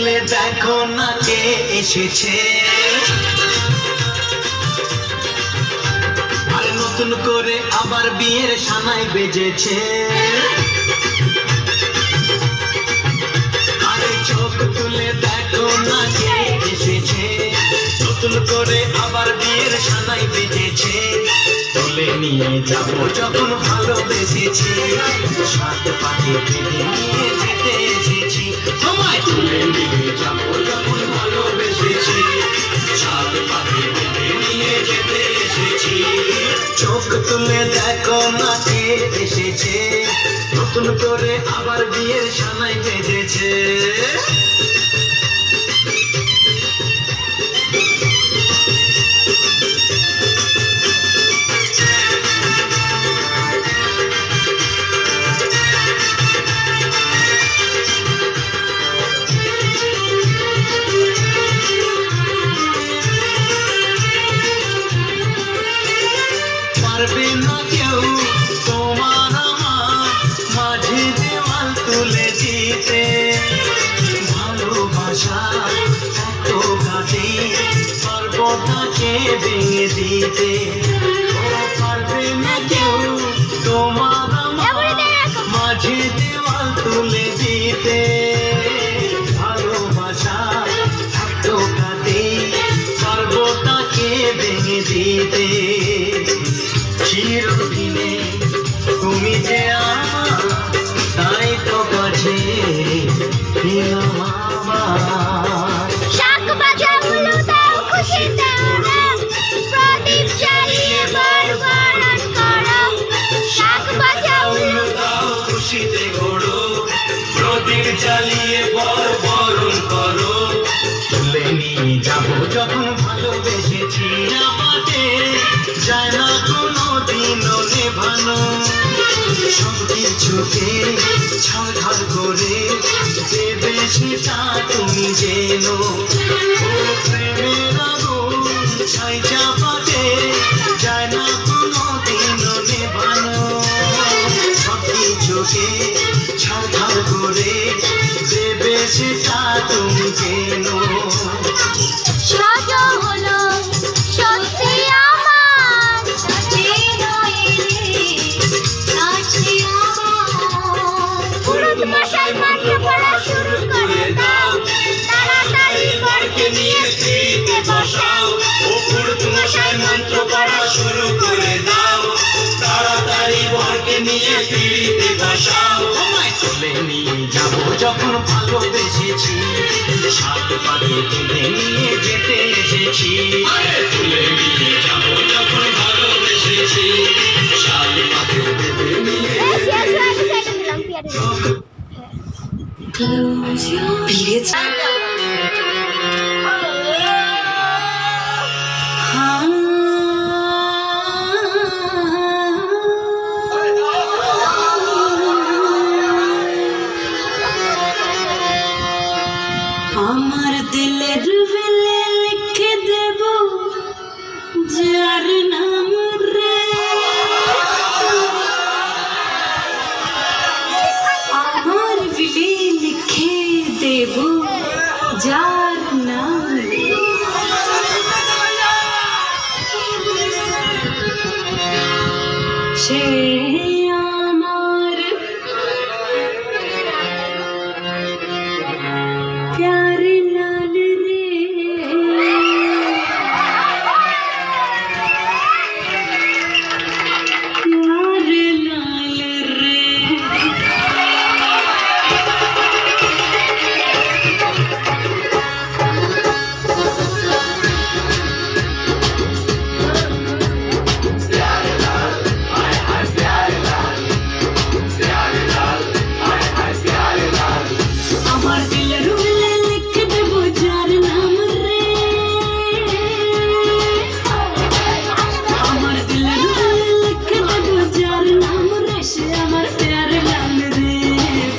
তুলে দেখো না কে এসেছে, আর নতুন করে আবার বিয়ের সানাই বেজেছে। আরে চোখ তুলে দেখো না কে এসেছে, নতুন করে আবার বিয়ের সানাই বেজেছে। তুলে নিয়ে যাবো যখন ভালোবেসেছি, সাত পাখি বেঁধে নিয়ে যেতে এসেছি। তোমায় তুলে নিয়ে যাবো যখন ভালোবেসেছি, সাত পাখি বেঁধে নিয়ে যেতে এসেছি। চোখ তুলে দেখো না কে এসেছে, নতুন করে আবার বিয়ের সানাই বেজেছে। পারবে না কেউ তোমার আমার মাঝে দেওয়াল তুলে দিতে, ভালোবাসা এত ঘাটে পর্বতকে ভেঙে দিতে। পারবে না কেউ তোমার আমার মাঝে দেওয়াল তুলে দিতে, ভালোবাসা এত ঘাটে পর্বতকে ভেঙে দিতে। চিরদিনে তুমি যে আমার, তাই তো কাছে এলাম আমার। শাক বাজা উলু দাও খুশিতে ওরা, প্রদীপ জ্বালিয়ে বরণ করো। শাক বাজা উলু দাও খুশিতে ঘোরো, প্রদীপ জ্বালিয়ে বরণ করো। তুলে নিয়ে যাবো যখন ভালোবেসেছি, আমাকে যায় না কোনো দিনও নেভানো। সব কিছুকে ছাড়খাড় করে দেবে সেটা তুমি জেনো। ও প্রেমের আগুন ছাই চাপাতে যায় না কোনো দিনও নেভানো। সব কিছুকে ছাড়খাড় করে দেবে সেটা তুমি জেনো। সজ হলো সত্যি আমার, পুরুত মশাই মন্ত্র পড়া শুরু করে দাও, তাড়াতাড়ি বরকে নিয়ে ফিরিতে বসাও। ও পুরুত মশাই মন্ত্র পড়া শুরু করে দাও, তাড়াতাড়ি বরকে নিয়ে ফিরিতে বসাও। তোমায় তুলে নিয়ে যাবো যখন ভালোবেসেছি, সাত পাখি তুলে নিয়ে যেতে এসেছি। তুলে নিয়ে যাবো যখন ভালোবেসেছি, সাত পাখি তুলে নিয়ে আমার দিলের বেলে লিখে দেব যার নাম রে, আমার বিলে লিখে দেব যার নাম রে। সে আমার प्यार लाल रे, प्यार लाल रे। আমার দিলের বেলে লিখে দেব যার নাম রে, আমার দিলের বেলে লিখে দেব যার নাম রে। সে আমার প্যার লাল রে,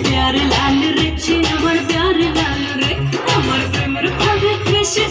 প্যার লাল রে, সে আমার প্যার লাল রে। আমার প্রেমের ফাঁদে ফেসে